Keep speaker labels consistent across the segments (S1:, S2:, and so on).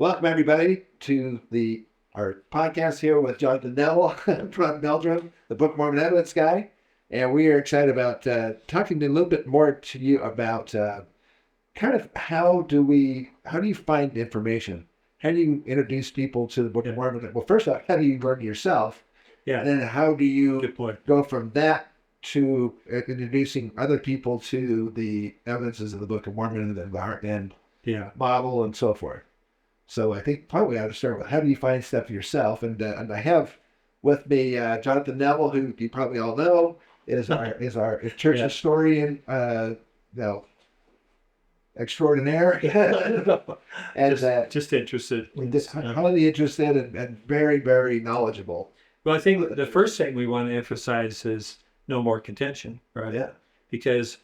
S1: Welcome everybody to our podcast here with Jonathan Neville, Rod Meldrum, the Book of Mormon Evidence guy, and we are excited about talking a little bit more to you about kind of how do you find information? How do you introduce people to the Book of Mormon? Well, first off, how do you learn yourself?
S2: Yeah.
S1: And then how do you
S2: Good point.
S1: go from that to introducing other people to the evidences of the Book of Mormon and the Heartland model and so forth? So I think probably I ought to start with how do you find stuff yourself? And I have with me Jonathan Neville, who you probably all know is our church historian, extraordinaire, and
S2: just interested.
S1: Highly interested and very, very knowledgeable.
S2: Well, I think the first thing we want to emphasize is no more contention, right?
S1: Yeah.
S2: Because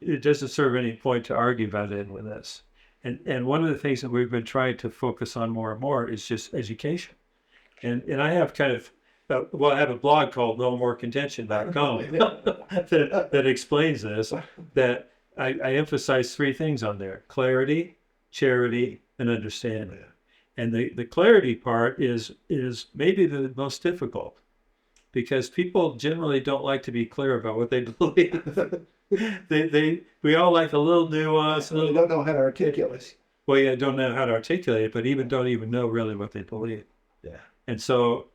S2: it doesn't serve any point to argue about it with us. And one of the things that we've been trying to focus on more and more is just education. And I have kind of, I have a blog called nomorecontention.com that explains this, that I emphasize three things on there: clarity, charity, and understanding. And the clarity part is maybe the most difficult, because people generally don't like to be clear about what they believe. We all like a little nuance.
S1: We don't know how to articulate.
S2: Well, yeah, don't know how to articulate it, but don't even know really what they believe.
S1: Yeah.
S2: And so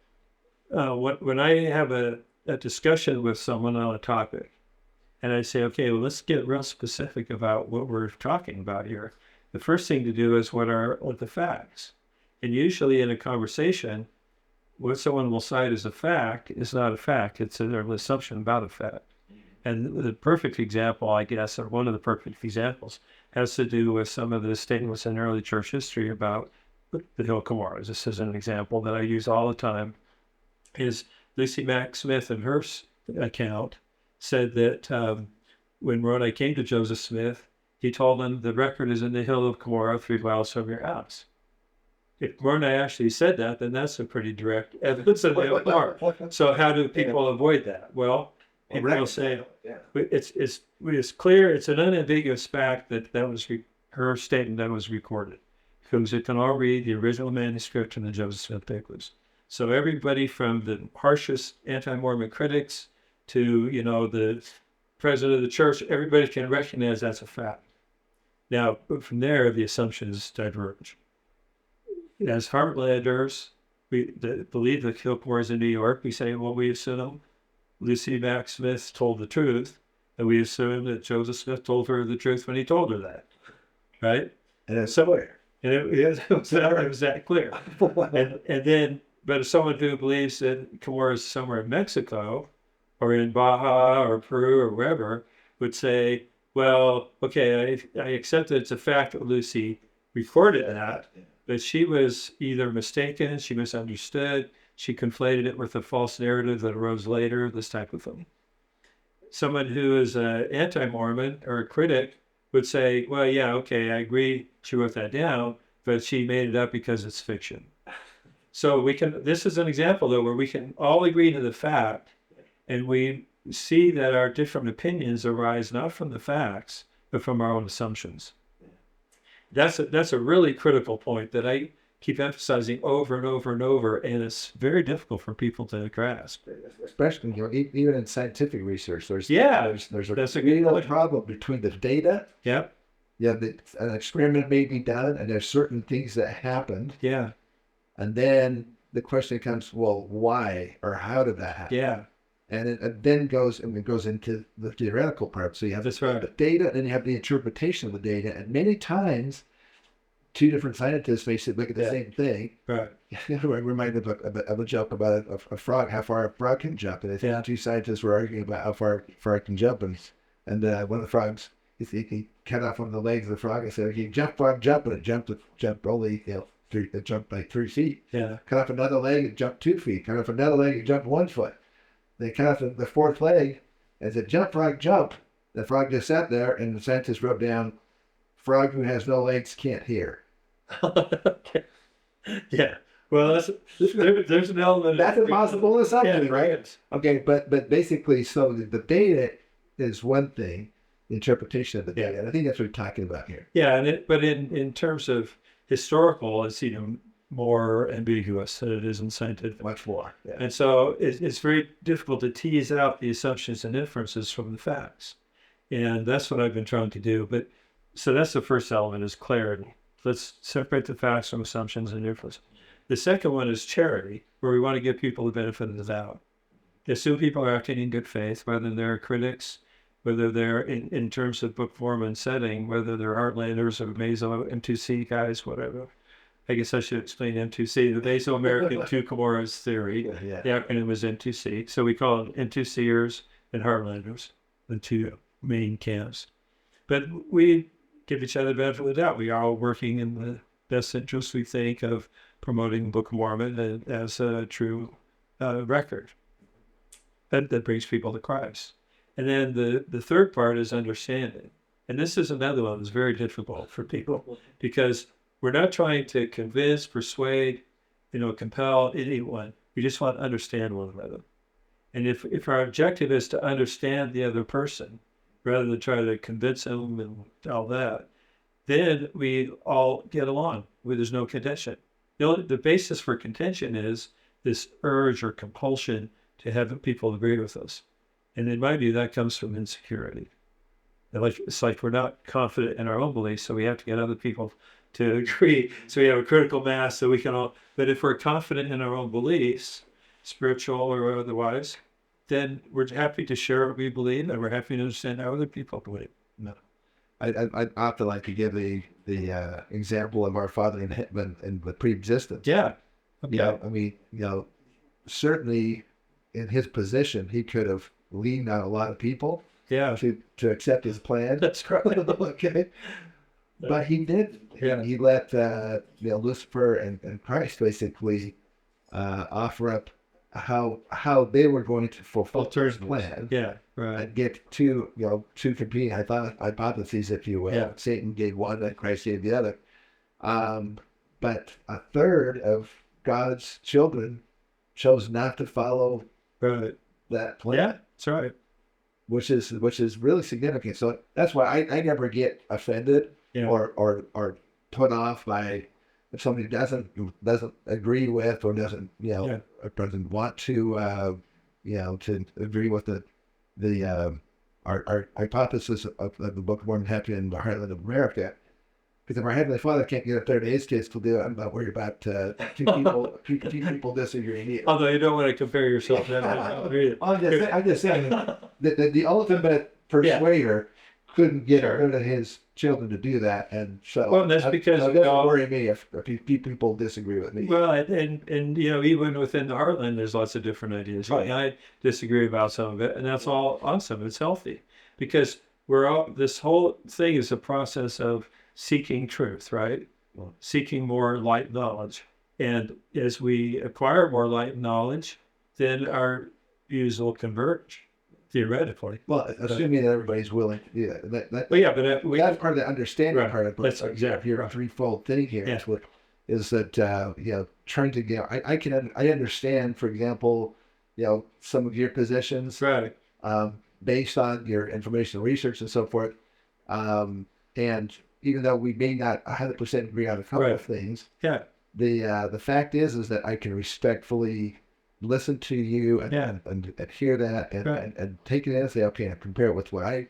S2: when I have a discussion with someone on a topic, and I say, okay, well, let's get real specific about what we're talking about here. The first thing to do is what are the facts? And usually in a conversation, what someone will cite as a fact is not a fact. It's an assumption about a fact. And the perfect example, I guess, or one of the perfect examples, has to do with some of the statements in early church history about the Hill Cumorahs. This is an example that I use all the time. Is Lucy Mack Smith, in her account, said that when Moroni came to Joseph Smith, he told him the record is in the Hill of Cumorah 3 miles from your house. If Moroni actually said that, then that's a pretty direct evidence of the Hill of Cumorah. So how do people avoid that? Well, people will say it's clear, it's an unambiguous fact that was her statement that was recorded, because it can all read the original manuscript in the Joseph Smith papers. So everybody from the harshest anti-Mormon critics to the president of the church, everybody can recognize that's a fact. Now, from there, the assumptions diverge. As Heartlanders, we believe the Hill Cumorah is in New York. We say, well, we assume Lucy Mack Smith told the truth, and we assume that Joseph Smith told her the truth when he told her that, right?
S1: And it's somewhere.
S2: And it was that clear. and then, but if someone who believes that Cumorah is somewhere in Mexico, or in Baja, or Peru, or wherever, would say, well, okay, I accept that it's a fact that Lucy recorded that, but she was either mistaken, she misunderstood, she conflated it with a false narrative that arose later, this type of thing. Someone who is an anti-Mormon or a critic would say, well, yeah, okay, I agree, she wrote that down, but she made it up because it's fiction. So this is an example, though, where we can all agree to the fact, and we see that our different opinions arise not from the facts, but from our own assumptions. That's a really critical point that I keep emphasizing over and over and over, and it's very difficult for people to grasp.
S1: Especially, even in scientific research, there's
S2: that's a good
S1: problem between the data.
S2: Yep.
S1: Yeah, an experiment may be done, and there's certain things that happened.
S2: Yeah.
S1: And then the question comes, well, why or how did that happen?
S2: Yeah.
S1: And it then goes into the theoretical part. So you have
S2: the
S1: data, and then you have the interpretation of the data. And many times, two different scientists may look at the same thing.
S2: Right.
S1: I'm reminded of a joke about a frog, how far a frog can jump. And I think two scientists were arguing about how far a frog can jump. And one of the frogs, he cut off one of the legs of the frog and said, "Okay, jump, frog, jump." And it jumped only, it jumped like 3 feet.
S2: Yeah.
S1: Cut off another leg, it jumped 2 feet. Cut off another leg, it jumped 1 foot. They cut off the fourth leg and said, "Jump, frog, jump." The frog just sat there, and the scientist wrote down, "Frog who has no legs can't hear."
S2: Okay. Yeah. Well, there's an element.
S1: That's a possible assumption, right?
S2: Yes.
S1: Okay, but basically, so the data is one thing, the interpretation of the data. And I think that's what we're talking about here.
S2: Yeah, but in terms of historical is, more ambiguous than it is in scientific.
S1: Much more. Yeah.
S2: And so it's very difficult to tease out the assumptions and inferences from the facts. And that's what I've been trying to do. But so that's the first element, is clarity. Let's separate the facts from assumptions and inferences. The second one is charity, where we want to give people the benefit of the doubt. Assume people are acting in good faith, whether they're critics, whether they're in terms of Book of Mormon setting, whether they're Heartlanders or Meso M2C guys, whatever. I guess I should explain M2C, the Mesoamerican Two Comoros theory.
S1: Yeah.
S2: The acronym is M2C. So we call them M2Cers and Heartlanders, the two main camps. But we give each other the benefit of the doubt. We are all working in the best interest, we think, of promoting the Book of Mormon as a true record that brings people to Christ. And then the third part is understanding. And this is another one that's very difficult for people, because we're not trying to convince, persuade, compel anyone. We just want to understand one another. And if our objective is to understand the other person, rather than try to convince them and all that, then we all get along. There's no contention. The basis for contention is this urge or compulsion to have people agree with us. And in my view, that comes from insecurity. It's like we're not confident in our own beliefs, so we have to get other people to agree. So we have a critical mass so we can all, but if we're confident in our own beliefs, spiritual or otherwise, then we're happy to share what we believe, and we're happy to understand how other people believe.
S1: No. I often like to give the example of our father in the pre-existence.
S2: Yeah. Okay.
S1: Yeah. I mean, certainly in his position, he could have leaned on a lot of people.
S2: Yeah.
S1: To accept his plan.
S2: That's right.
S1: Okay. But he didn't.
S2: Yeah.
S1: He let Lucifer and Christ basically offer up how they were going to fulfill his plan.
S2: Yeah, right.
S1: And get two competing hypotheses, if you will.
S2: Yeah.
S1: Satan gave one, and Christ gave the other. But a third of God's children chose not to follow that plan.
S2: Yeah, that's right.
S1: Which is really significant. So that's why I never get offended or put off by if somebody doesn't agree with or doesn't or doesn't want to to agree with our hypothesis of the Book of Mormon happening in the Heartland of America. Because if our Heavenly Father can't get a third of his kids to do it, I'm not worried about two people disagreeing.
S2: Although you don't want to compare yourself to them.
S1: I'm just saying that the ultimate persuader couldn't get rid of his children to do that, and so
S2: that's because
S1: it doesn't worry me if people disagree with me.
S2: Well, and even within the Heartland, there's lots of different ideas. Right. I disagree about some of it, and that's all awesome. It's healthy, because this whole thing is a process of seeking truth, right? Seeking more light knowledge. And as we acquire more light knowledge, then our views will converge, theoretically.
S1: Well, assuming that everybody's willing to do that. That's part of the understanding part of it.
S2: That's exactly
S1: your threefold thing here is that trying to I understand, for example, some of your positions,
S2: right,
S1: based on your informational research and so forth, and even though we may not 100% agree on a couple of things, the fact is that I can respectfully listen to you and hear that and take it in and say, okay, and compare it with what I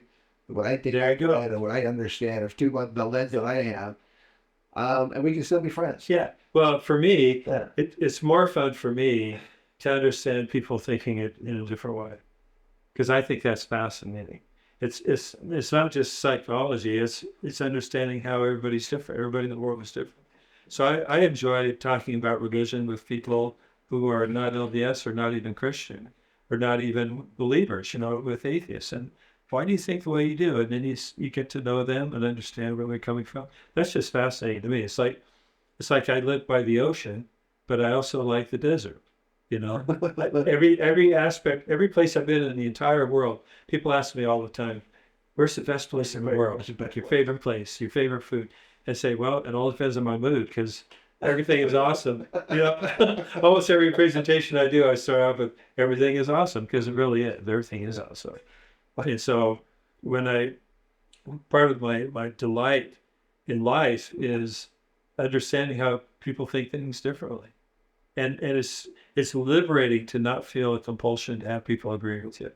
S1: think and what I understand of the lens that I have, and we can still be friends.
S2: Yeah. Well, for me, it's more fun for me to understand people thinking it in a different way, because I think that's fascinating. It's not just psychology. It's understanding how everybody's different. Everybody in the world is different. So I enjoy talking about religion with people who are not LDS or not even Christian or not even believers, with atheists. And why do you think the way you do? And then you get to know them and understand where they're coming from. That's just fascinating to me. It's like I live by the ocean, but I also like the desert. Every aspect, every place I've been in the entire world, people ask me all the time, where's the best place in the world? Your favorite place, your favorite food? I say, well, it all depends on my mood, because everything is awesome. Almost every presentation I do, I start out with everything is awesome, because it really is. Everything is awesome. And so part of my delight in life is understanding how people think things differently. And it's liberating to not feel a compulsion to have people agree with you.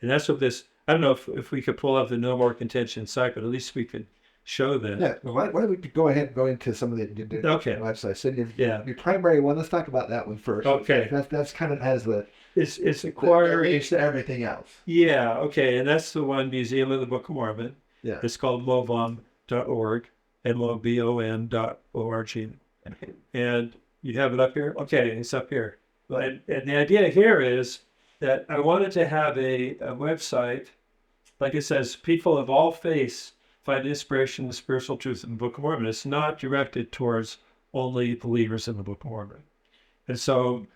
S2: And that's what this, I don't know if we could pull up the No More Contention site, but at least we could show that.
S1: Yeah. Well, why don't we go ahead and go into some of the
S2: Okay.
S1: websites? So
S2: Yeah.
S1: your primary one, let's talk about that one first.
S2: Okay.
S1: That's kind of has the
S2: It's acquiring
S1: links to everything else.
S2: Yeah, okay, and that's the one, Museum of the Book of Mormon.
S1: Yeah.
S2: It's called movom.org, MOBON.org. And you have it up here? Okay, it's up here. And the idea here is that I wanted to have a website, like it says, people of all faiths find inspiration in the spiritual truth in the Book of Mormon. It's not directed towards only believers in the Book of Mormon. And so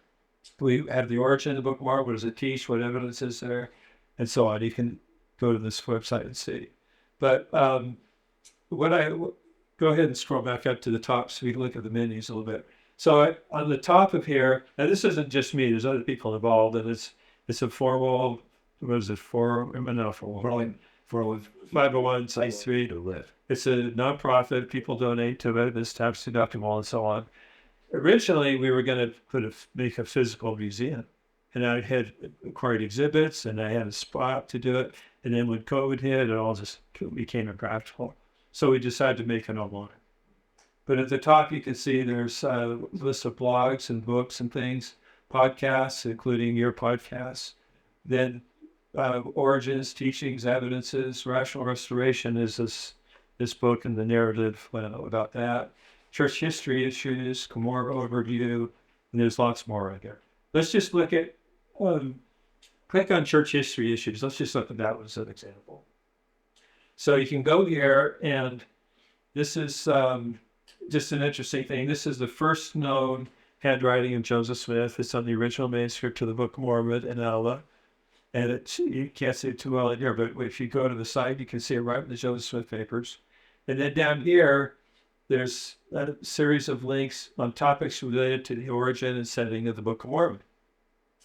S2: we have the origin of the Book of Mormon. What does it teach? What evidence is there? And so on. You can go to this website and see. But go ahead and scroll back up to the top so we can look at the menus a little bit. So on the top of here, and this isn't just me. There's other people involved, and it's a formal. What is it? 501c3 to live. It's a nonprofit. People donate to it. It's tax deductible and so on. Originally, we were going to make a physical museum, and I had acquired exhibits, and I had a spot to do it. And then when COVID hit, it all just became impractical. So we decided to make it online. But at the top, you can see there's a list of blogs and books and things, podcasts, including your podcasts. Then origins, teachings, evidences, rational restoration is this book and the narrative about that. Church history issues, Cumorah overview, and there's lots more in there. Let's just look at, click on church history issues. Let's just look at that one as an example. So you can go here, and this is just an interesting thing. This is the first known handwriting of Joseph Smith. It's on the original manuscript to the Book of Mormon in Ella. And you can't see it too well in here, but if you go to the site, you can see it right in the Joseph Smith papers. And then down here, there's a series of links on topics related to the origin and setting of the Book of Mormon.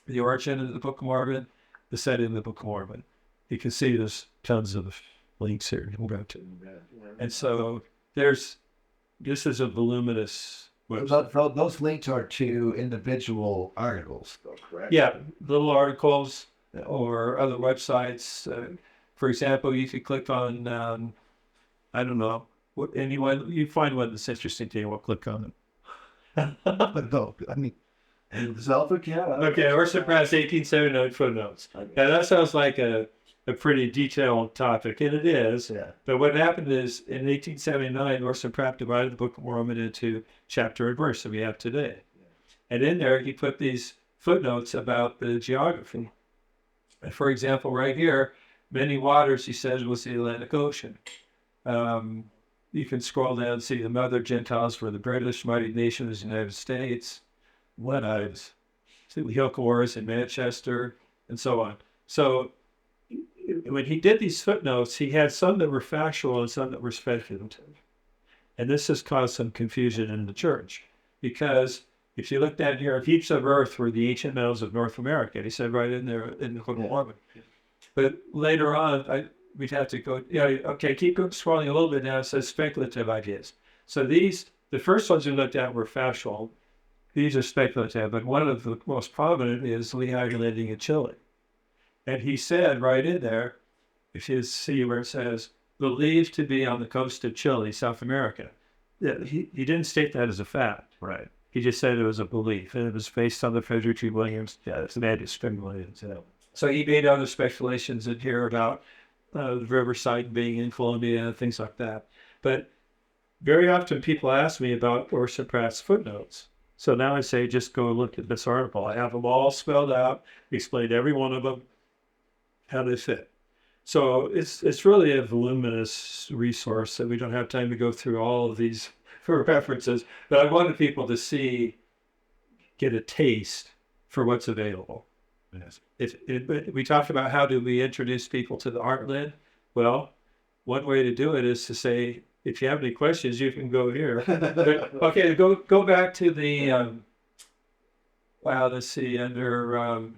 S2: The origin of the Book of Mormon, the setting of the Book of Mormon. You can see there's tons of links here. And so this is a voluminous website.
S1: Those links are to individual articles, though, correct?
S2: Yeah, little articles or other websites. For example, you could click on, I don't know, anyone, you find one that's interesting to you, we'll click on it.
S1: But no, I mean,
S2: Okay, Orson Pratt's 1879 footnotes. Now that sounds like a pretty detailed topic, and it is.
S1: Yeah.
S2: But what happened is, in 1879, Orson Pratt divided the Book of Mormon into chapter and verse that we have today. And in there, he put these footnotes about the geography. And for example, right here, many waters, he says, was the Atlantic Ocean. You can scroll down and see the mother Gentiles were the British, mighty nation of the United States. What eyes? See the Hilk Wars in Manchester, and so on. So when he did these footnotes, he had some that were factual and some that were speculative. And this has caused some confusion in the church, because if you look down here, heaps of earth were the ancient metals of North America. He said right in there in the Book of Mormon. But later on, we'd have to go, okay, keep scrolling a little bit now. It says speculative ideas. So the first ones we looked at were factual. These are speculative, but one of the most prominent is Lehigh Landing in Chile. And he said right in there, if you see where it says, believed to be on the coast of Chile, South America. He didn't state that as a fact. Right. He just said it was a belief, and it was based on the Frederick G. Williams manuscript. So he made other speculations in here about the riverside being in Colombia and things like that. But very often people ask me about Orson Pratt's footnotes. So now I say, just go look at this article. I have them all spelled out, explained every one of them, how they fit. So it's really a voluminous resource that we don't have time to go through all of these references. But I wanted people to get a taste for what's available. Yes. We talked about how do we introduce people to the Heartland. Well, one way to do it is to say, if you have any questions, you can go here. Okay, go back to the, let's see, under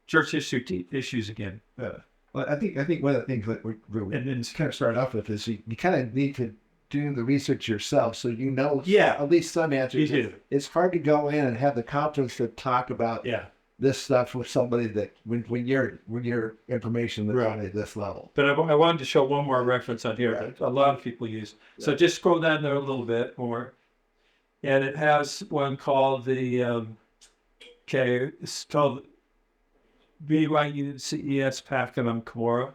S2: church history issues again.
S1: Well, I think one of the things that we and then kind of start off with is you kind of need to do the research yourself, so you know
S2: Yeah.
S1: at least some answers.
S2: You do.
S1: It's hard to go in and have the confidence to talk about
S2: Yeah.
S1: this stuff with somebody that when your information is
S2: Right.
S1: at this level.
S2: But I wanted to show one more reference on here
S1: Right.
S2: that a lot of people use. So
S1: Right.
S2: just scroll down there a little bit more. And it has one called the, it's called BYU CES Packet on Cumorah.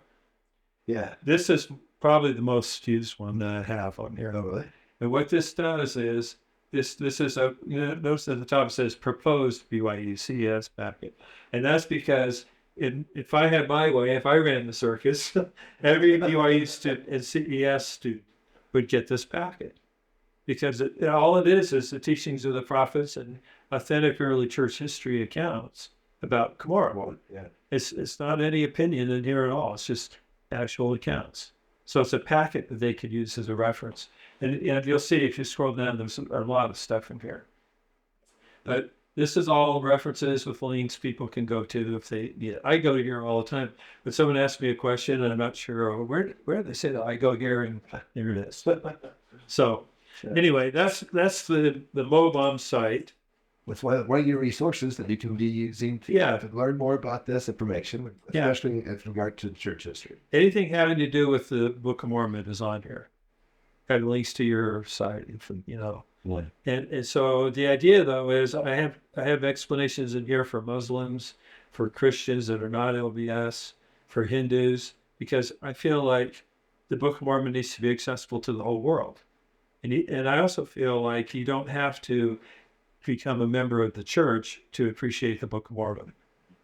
S1: Yeah.
S2: This is probably the most used one that I have on here.
S1: Oh, really?
S2: And what this does is, this is a, notice at the top it says proposed BYU CES packet. And that's because if I had my way, if I ran the circus, every BYU student and CES student would get this packet. Because all it is the teachings of the prophets and authentic early church history accounts about Cumorah.
S1: Yeah.
S2: It's not any opinion in here at all. It's just actual accounts. So it's a packet that they could use as a reference. And you'll see if you scroll down, there's a lot of stuff in here. But this is all references with links people can go to if they need it. I go here all the time. But someone asks me a question and I'm not sure, where do they say that? I go here and here it is. So anyway, that's the MOBOM site.
S1: With one of your resources that you can be using to learn more about this information, especially in regard to church history.
S2: Anything having to do with the Book of Mormon is on here. Got links to your site, And so the idea though is I have explanations in here for Muslims, for Christians that are not LDS, for Hindus, because I feel like the Book of Mormon needs to be accessible to the whole world. And I also feel like you don't have to become a member of the church to appreciate the Book of Mormon.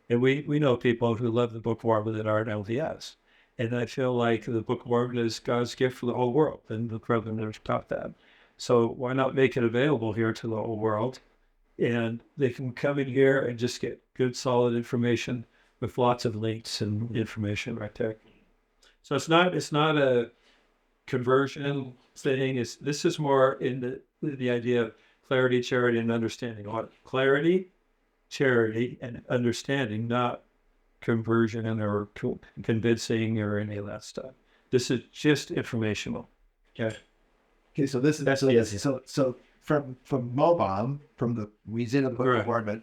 S2: And we know people who love the Book of Mormon that aren't LDS. And I feel like the Book of Mormon is God's gift for the whole world. And the Reverend never taught that. So why not make it available here to the whole world? And they can come in here and just get good, solid information with lots of links and information right there. So it's not a conversion thing. This is more in the idea of clarity, charity, and understanding. Clarity, charity, and understanding, not conversion or convincing or any of that stuff. This is just informational.
S1: Okay. So this is so from MOBOM, from the Museum of the Book of Mormon,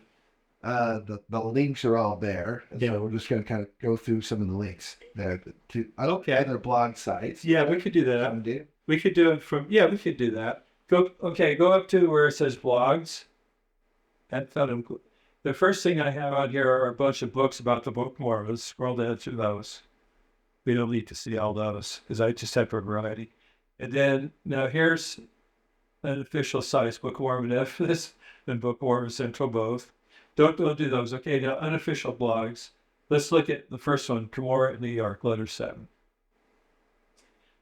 S1: the links are all there. And so we're just going to kind of go through some of the links there to other blog sites.
S2: Yeah, we could do that. We could do it from. Yeah, we could do that. Go up to where it says blogs. The first thing I have on here are a bunch of books about the Book of Mormon. Let's scroll down through those. We don't need to see all those because I just have a variety. And then now here's an official site, Book of Mormon Evidence and Book of Mormon Central both. Don't do those. Okay, now unofficial blogs. Let's look at the first one, Cumorah, New York, letter 7.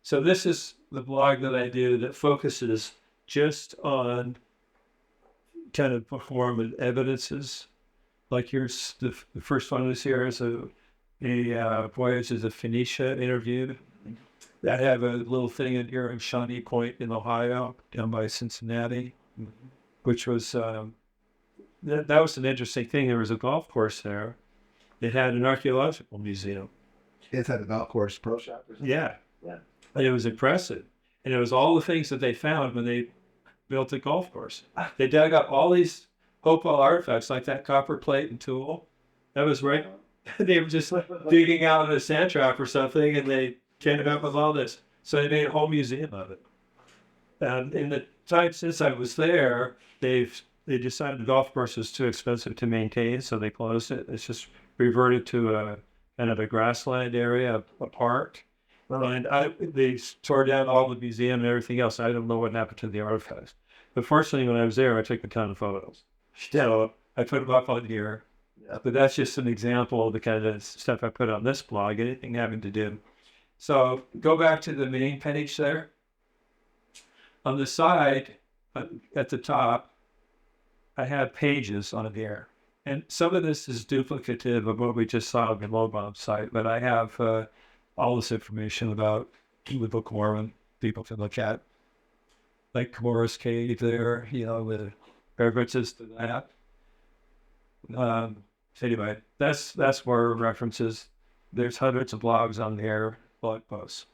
S2: So this is the blog that I do that focuses just on kind of Book of Mormon evidences. Like here's the first one is here is a Voyage of the Phoenicia interview. I have a little thing in here in Shawnee Point in Ohio, down by Cincinnati, which was, that was an interesting thing. There was a golf course there. It had an archaeological museum.
S1: It's at a golf course pro shop or something?
S2: Yeah. And it was impressive. And it was all the things that they found when they built the golf course. They dug up all these Hopewell artifacts, like that copper plate and tool. That was right. They were just digging out a sand trap or something, and they came up with all this. So they made a whole museum of it. And in the time since I was there, they decided the golf course was too expensive to maintain, so they closed it. It's just reverted to a kind of a grassland area, a park. And they tore down all the museum and everything else. I don't know what happened to the artifacts. But fortunately, when I was there, I took a ton of photos. So I put them up on here. But that's just an example of the kind of stuff I put on this blog, anything having to do. So go back to the main page there. On the side, at the top, I have pages on there. And some of this is duplicative of what we just saw on the MOBOM site, but I have all this information about the Book of Mormon people can look at. Like Cumorah's Cave there, with references to that. Anyway, that's more references. There's hundreds of blogs on there, blog posts.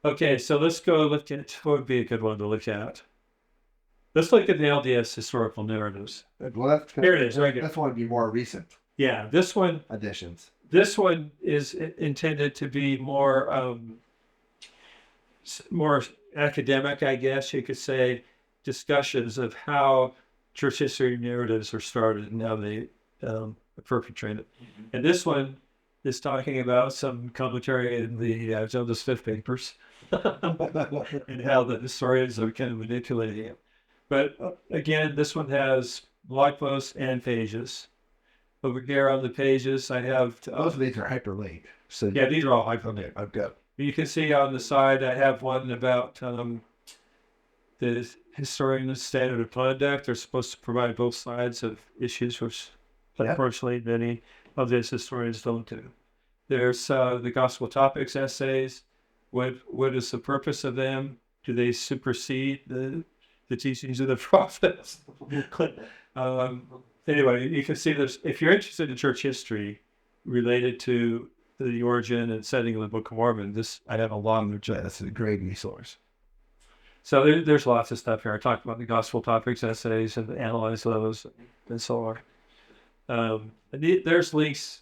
S2: Okay, so let's go look at what would be a good one to look at. Let's look at the LDS historical narratives.
S1: Well, that's
S2: Here it is, right here.
S1: That's one to be more recent
S2: Yeah, this one
S1: additions.
S2: is intended to be more academic, I guess you could say, discussions of how church history narratives are started and how they perpetrated. And this one is talking about some commentary in the Joseph Smith papers and how the historians are kind of manipulating it. But again, this one has blog posts and pages. Over here on the pages, I have
S1: Most of these are hyperlinked. So
S2: yeah, these are all hyperlinked.
S1: I've got.
S2: You can see on the side, I have one about the historian's standard of conduct. They're supposed to provide both sides of issues, which unfortunately many of these historians don't do. There's the gospel topics essays. What is the purpose of them? Do they supersede the teachings of the prophets? Anyway, you can see this. If you're interested in church history related to the origin and setting of the Book of Mormon, I have a long
S1: That's a great resource.
S2: So there's lots of stuff here. I talked about the gospel topics essays and analyze those and so on. There's links.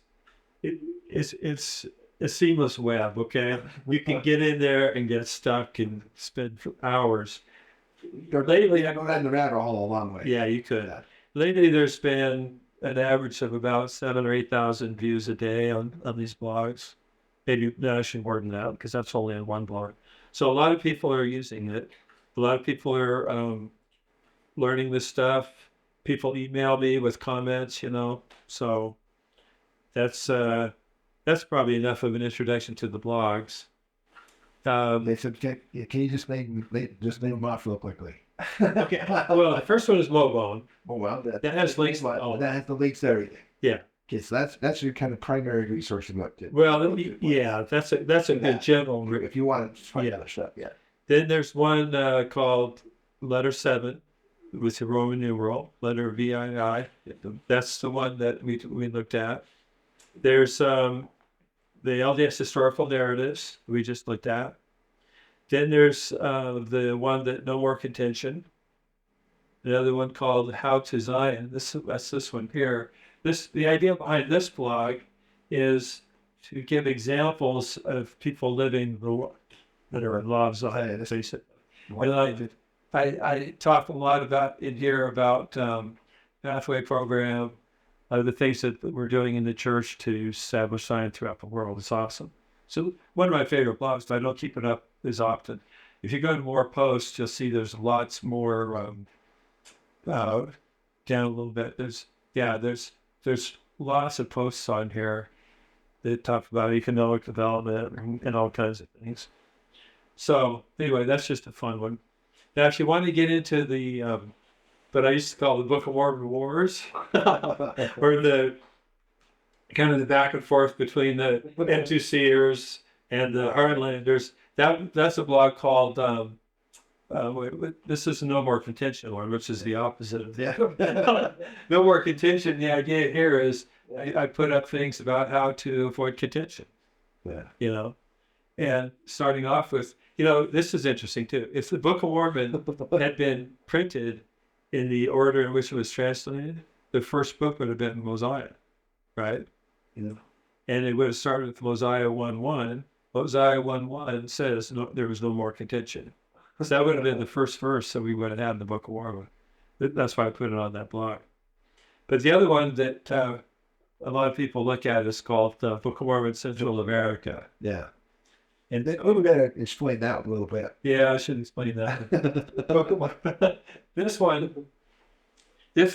S2: It's a seamless web, okay? You can get in there and get stuck and spend hours.
S1: Lately, I go down the rabbit hole a long way.
S2: Yeah, you could. Lately, there's been an average of about 7,000 or 8,000 views a day on these blogs. Maybe actually more than that, because that's only on one blog. So a lot of people are using it. A lot of people are learning this stuff. People email me with comments, So that's probably enough of an introduction to the blogs.
S1: They said, can you just name them off real quickly?
S2: Okay. Well, the first one is Mobone.
S1: Oh well,
S2: that has links.
S1: That has the links to everything.
S2: Yeah.
S1: Okay, so that's your kind of primary resource you looked at.
S2: Well, yeah, that's a good general.
S1: If you want to find other stuff, yeah.
S2: Then there's one called Letter 7 with the Roman numeral, letter VII. That's the one that we looked at. There's the LDS historical narratives we just looked at. Then there's the one that No More Contention. Another one called How to Zion. That's this one here. The idea behind this blog is to give examples of people living that are in law of Zion. And I talk a lot about pathway program, the things that we're doing in the church to establish Zion throughout the world. It's awesome. So one of my favorite blogs, but I don't keep it up as often. If you go to more posts, you'll see there's lots more down a little bit. There's lots of posts on here that talk about economic development and all kinds of things. So anyway, that's just a fun one. Now, if you want to get into the what I used to call the Book of Mormon Wars, or the kind of the back and forth between the M2Cers and the Heartlanders, that's a blog called this is No More Contention one, which is the opposite of that. No More Contention. The idea here is I put up things about how to avoid contention. Yeah. And starting off with, this is interesting too. If the Book of Mormon had been printed in the order in which it was translated, the first book would have been Mosiah, right? And it would have started with Mosiah 1:1. Mosiah 1:1 says there was no more contention. So that would have been the first verse that we would have had in the Book of Mormon. That's why I put it on that blog. But the other one that a lot of people look at is called the Book of Mormon Central America.
S1: Yeah.
S2: And
S1: we better explain that a little bit.
S2: Yeah, I should explain that. This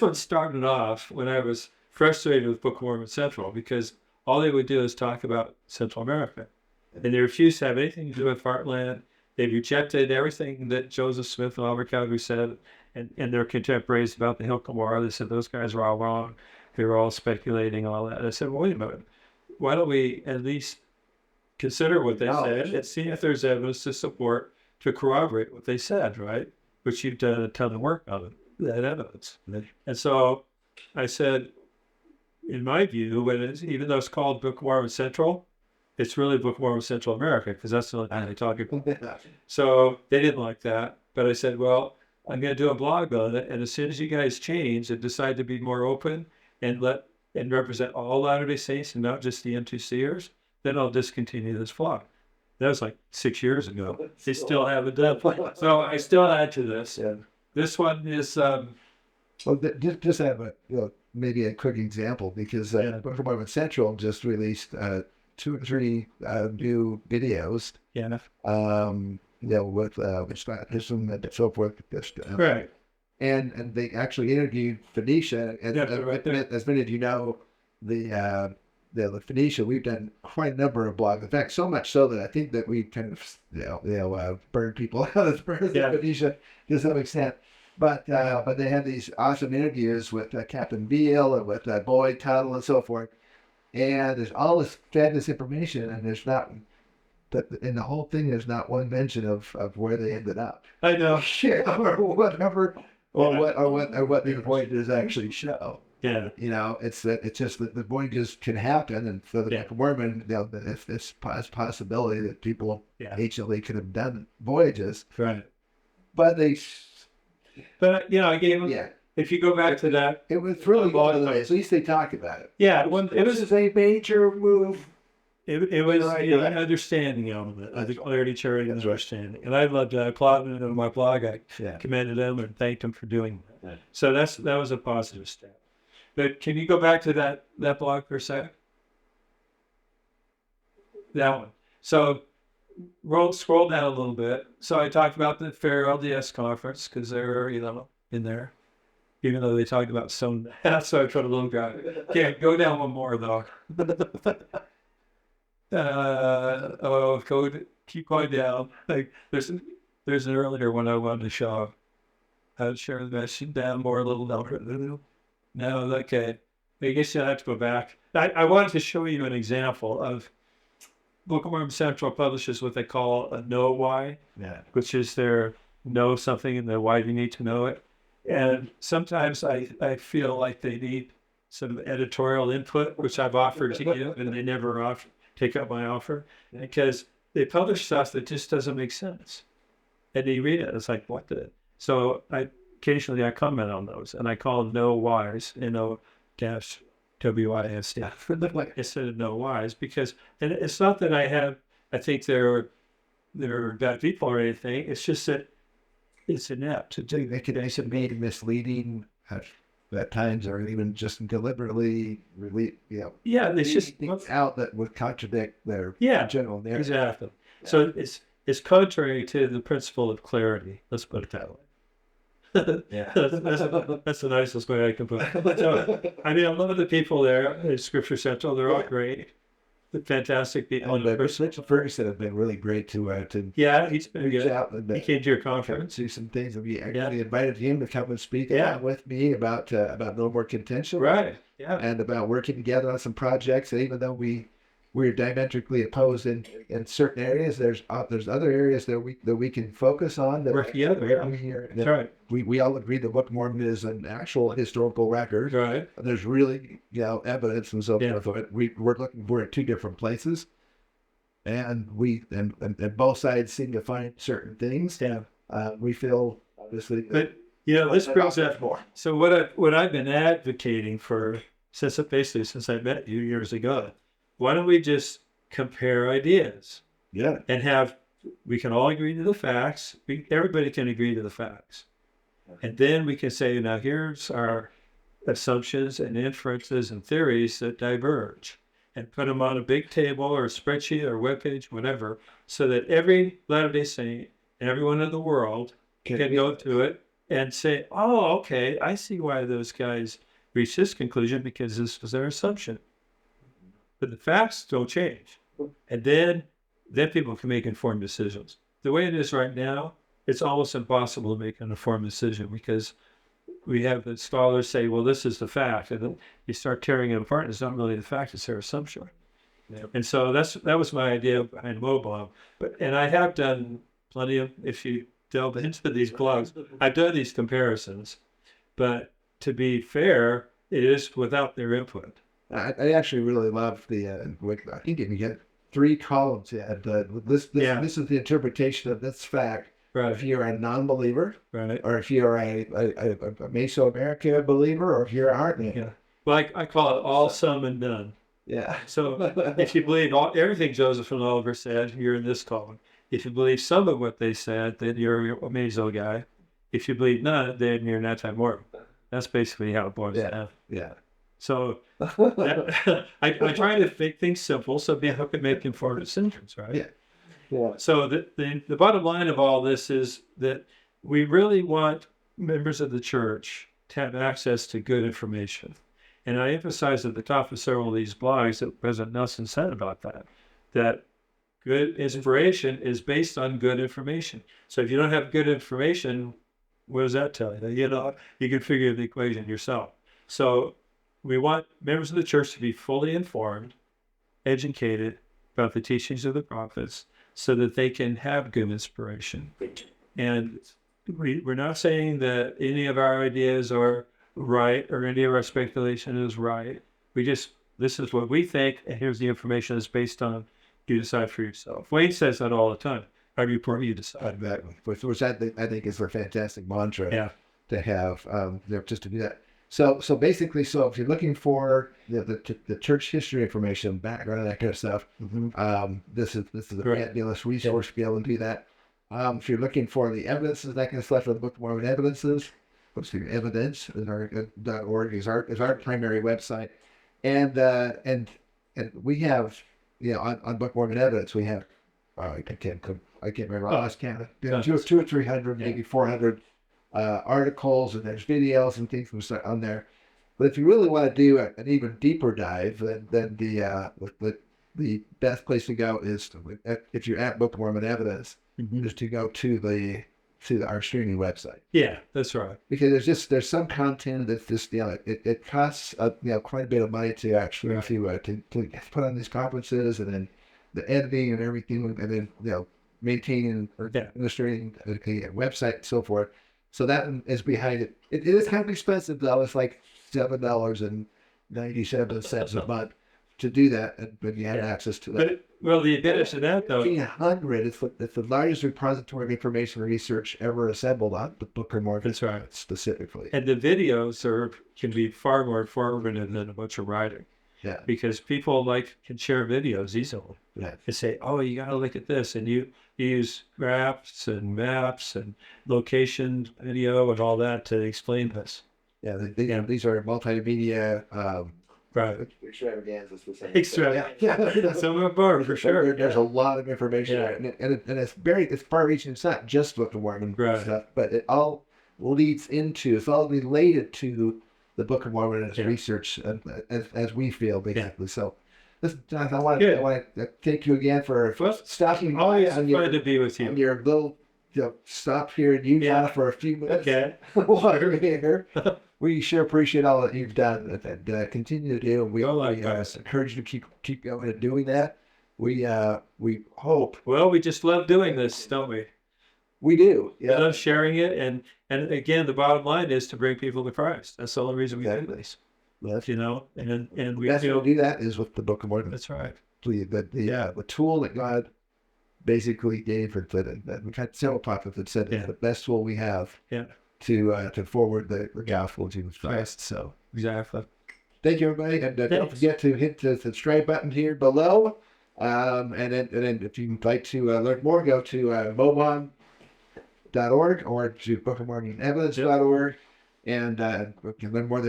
S2: one started off when I was frustrated with Book of Mormon Central, because all they would do is talk about Central America. And they refused to have anything to do with Heartland. They rejected everything that Joseph Smith and Albert Calgary said, and their contemporaries about the Hill Cumorah. They said those guys were all wrong. They were all speculating, all that. I said, well, wait a minute. Why don't we at least consider what they said and see if there's evidence to corroborate what they said, right? Which you've done a ton of work on that evidence. And so I said, in my view, even though it's called Book of Mormon Central, it's really Book of Mormon Central America because that's the only thing they talk about. So they didn't like that. But I said, well, I'm going to do a blog on it. And as soon as you guys change and decide to be more open and represent all Latter-day Saints and not just the M2Cers, then I'll discontinue this blog. That was like 6 years ago. They still haven't done it. So I still add to this.
S1: Yeah.
S2: This one is,
S1: Well, just have a maybe a quick example because Book of Mormon Central just released 2 or 3 new videos.
S2: yeah,
S1: With baptism and so forth.
S2: right.
S1: And they actually interviewed Phoenicia, and
S2: right there.
S1: as many of you know, the Phoenicia, we've done quite a number of blogs. In fact, so much so that I think that we kind of burned people out of Phoenicia to some extent. But they had these awesome interviews with Captain Beale and with Boyd Tuttle and so forth. And there's all this fabulous information, and there's not. But in the whole thing, there's not one mention of where they ended up.
S2: I know.
S1: Or whatever, or what the voyages actually show.
S2: Yeah.
S1: It's just that the voyages can happen, and for the Book of Mormon, if this possibility that people anciently could have done voyages,
S2: Right.
S1: but they.
S2: But I gave them. Yeah. If you go back to that,
S1: it was really one of those. At least they talked about it.
S2: Yeah. It was
S1: a major move.
S2: It was an understanding of it. I think clarity, charity, and understanding. And I loved Claude in my blog. I commended him and thanked him for doing that. Yeah. So that was a positive step. But can you go back to that blog for a second? That one. So scroll down a little bit. So I talked about the Fair LDS conference because they're in there, even though they talked about some. So I put a little guy. Okay, go down one more though. Keep going down. Like there's an earlier one I wanted to show. I'll share the message down more a little lower. No, okay. I guess you'll have to go back. I wanted to show you an example of Book of Mormon Central publishes what they call a know why, which is their know something and the why you need to know it. And sometimes I feel like they need some editorial input, which I've offered to you, and they never take up my offer because they publish stuff that just doesn't make sense. And you read it, it's like, what the? So occasionally I comment on those, and I call them no whys, N-O-WIS, instead of no whys, because, and it's not that I think they're bad people or anything. It's just that it's inept.
S1: They could actually be misleading at times, or even just deliberately
S2: they just
S1: things out that would contradict their general narrative.
S2: Exactly. Yeah. So it's contrary to the principle of clarity. Let's put it that way. That's the nicest way I can put it. So, I mean, a lot of the people there at Scripture Central, they're all great. Fantastic people.
S1: Mitchell Ferguson have been really great to
S2: he's been good. He came to your conference.
S1: Do some things. We actually invited him to come and speak with me about No More Contention,
S2: right? Yeah,
S1: and about working together on some projects. And even though we're diametrically opposed in certain areas, there's other areas that we can focus on. That
S2: work together. That's right.
S1: We all agree that Book of Mormon is an actual historical record.
S2: Right.
S1: There's really evidence and so forth. We're at 2 different places, and both sides seem to find certain things.
S2: Yeah.
S1: We feel obviously.
S2: But this brings up more. So what I've been advocating for since I met you years ago. Why don't we just compare ideas?
S1: Yeah.
S2: And we can all agree to the facts. Everybody can agree to the facts. And then we can say, now here's our assumptions and inferences and theories that diverge, and put them on a big table or a spreadsheet or webpage, whatever, so that every Latter-day Saint and everyone in the world can go to it and say, oh, okay, I see why those guys reached this conclusion because this was their assumption. But the facts don't change. And then people can make informed decisions. The way it is right now, it's almost impossible to make an informed decision because we have the scholars say, well, this is the fact. And then you start tearing it apart, and it's not really the fact, it's their assumption. Yeah. And so that was my idea behind Mobile. And I have done plenty of, if you delve into these blogs, I've done these comparisons. But to be fair, it is without their input.
S1: I actually really love the. I think you can get 3 columns. Yeah, this
S2: Yeah.
S1: this is the interpretation of this fact.
S2: Right.
S1: If you're a non-believer,
S2: Right.
S1: or if you're a Mesoamerican believer, or if you're a Heartland.
S2: Yeah. Well, I call it all, some, and none.
S1: Yeah.
S2: So if you believe everything Joseph and Oliver said, you're in this column. If you believe some of what they said, then you're a Meso guy. If you believe none, then you're an anti-Mormon. That's basically how it boils down.
S1: Yeah.
S2: So I try to make things simple so people can make informed decisions, right?
S1: Yeah. Yeah.
S2: So the bottom line of all this is that we really want members of the church to have access to good information. And I emphasize at the top of several of these blogs that President Nelson said about that good inspiration is based on good information. So if you don't have good information, what does that tell you? You know, you can figure the equation yourself. So we want members of the church to be fully informed, educated about the teachings of the prophets so that they can have good inspiration. And we're not saying that any of our ideas are right or any of our speculation is right. This is what we think, and here's the information that's based on. You decide for yourself. Wayne says that all the time. How do you decide?
S1: Exactly. Which I think is a fantastic mantra to have, just to do that. So basically, if you're looking for the church history information, background, that kind of stuff, this is a fabulous resource to be able to do that. If you're looking for the evidences, that kind of stuff, for the Book of Mormon Evidences, what's the evidence? .org is our primary website, and we have, on Book of Mormon Evidence, we have I can't remember. I lost count. 200 or 300, maybe 400 articles, and there's videos and things on there. But if you really want to do an even deeper dive, then the best place to go is if you're at Book of Mormon Evidence, is to go to our streaming website.
S2: Yeah, that's right.
S1: Because there's some content that's just it costs quite a bit of money to actually to put on these conferences, and then the editing and everything, and then maintaining or administrating a website and so forth. So that is behind it. It is kind of expensive though. It's like $7.97 a month to do that, but you have access to that.
S2: But the advantage to that though,
S1: 1,500. It's the largest repository of information and research ever assembled on the Book of Mormon.
S2: That's right.
S1: Specifically.
S2: And the videos can be far more informative than a bunch of writing.
S1: Yeah.
S2: Because people can share videos easily.
S1: Yeah.
S2: They say, "Oh, you got to look at this," and you use graphs and maps and location video and all that to explain this.
S1: Yeah. These are multimedia.
S2: Right.
S1: Extravaganzas.
S2: Yeah. Some of them are, for sure.
S1: There's a lot of information there, and it's far-reaching. It's not just Book of Mormon stuff, but it all leads into. It's all related to the Book of Mormon and its research, as we feel, basically. So, listen, Jonathan, I want to thank you again for stopping.
S2: Always glad to be with you.
S1: On your little stop here in Utah for a few minutes.
S2: Okay.
S1: While you're here. We sure appreciate all that you've done and continue to do. And we encourage you to keep going and doing that. We hope.
S2: Well, we just love doing this, don't we?
S1: We do.
S2: Yeah. We love sharing it, and again, the bottom line is to bring people to Christ. That's the only reason we do this.
S1: Yes.
S2: And we
S1: best way to do that is with the Book of Mormon.
S2: That's right.
S1: The tool that God basically gave, we've had several prophets that said it's the best tool we have. Yeah. To forward the gospel of Jesus Christ. So
S2: exactly.
S1: Thank you, everybody, and don't forget to hit the subscribe button here below. And then if you'd like to learn more, go to momon.org or to bookofmormonevidence.org, and you can learn more.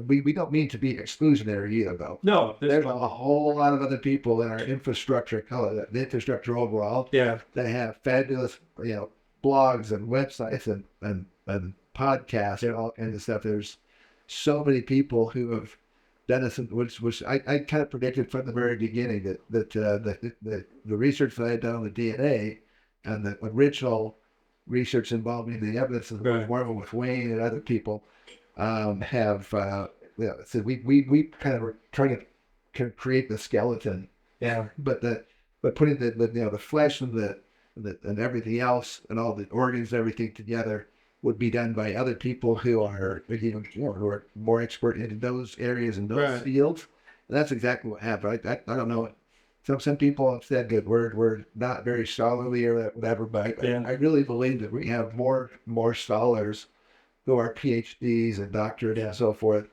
S1: We don't mean to be exclusionary either, though.
S2: No,
S1: there's a whole lot of other people in our infrastructure, the infrastructure overall, that have fabulous, blogs and websites and podcasts and all kinds of stuff. There's so many people who have done this, which I kind of predicted from the very beginning that the research that I had done on the DNA and the original research involving the evidence of the Book of Mormon with Wayne and other people have so we kind of were trying to create the skeleton, but putting the flesh and everything else and all the organs and everything together would be done by other people who are who are more expert in those areas and those fields. And that's exactly what happened. I don't know some people have said that we're not very scholarly or whatever, but
S2: Yeah.
S1: I really believe that we have more scholars who are PhDs and doctorate and so forth,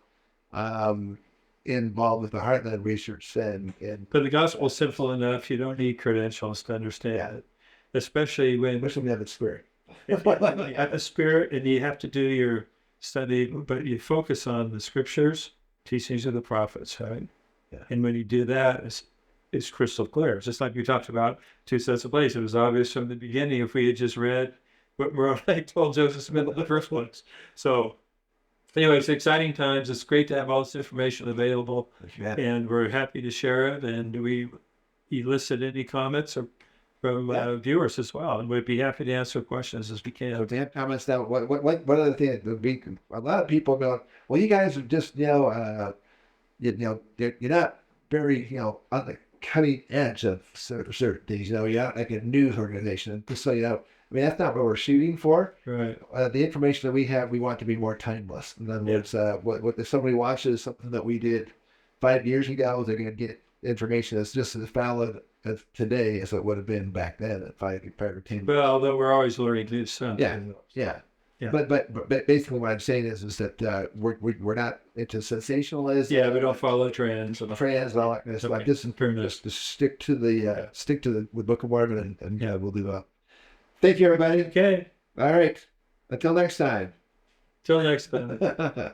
S1: involved with the Heartland research and
S2: But the gospel's simple enough. You don't need credentials to understand it, especially when
S1: especially when you have the spirit.
S2: you have the spirit and you have to do your study, but you focus on the scriptures, teachings of the prophets, right?
S1: Yeah.
S2: And when you do that, it's crystal clear. Just like we talked about two sets of plays. It was obvious from the beginning if we had just read what Moroni told Joseph Smith in the first place. So anyway, it's exciting times. It's great to have all this information available, and we're happy to share it. And we elicit any comments from viewers as well, and we'd be happy to answer questions as we can.
S1: So to have comments now, what other thing that would be, a lot of people go, well, you guys are just, you're not very, on the cutting edge of certain things, you're not like a news organization. And just so you know, I mean, that's not what we're shooting for.
S2: Right.
S1: The information that we have, we want to be more timeless. In other words, what if somebody watches something that we did 5 years ago, they're going to get information that's just as valid as today as it would have been back then at 5 or 10.
S2: Well, although we're always learning new stuff.
S1: Yeah.
S2: Yeah.
S1: But basically what I'm saying is that we're not into sensationalism.
S2: Yeah, we don't follow trends.
S1: And all that kind of stuff.
S2: Okay.
S1: Just stick to the Book of Mormon and we'll do that. Thank you, everybody.
S2: Okay.
S1: All right. Until next time.
S2: Till next time.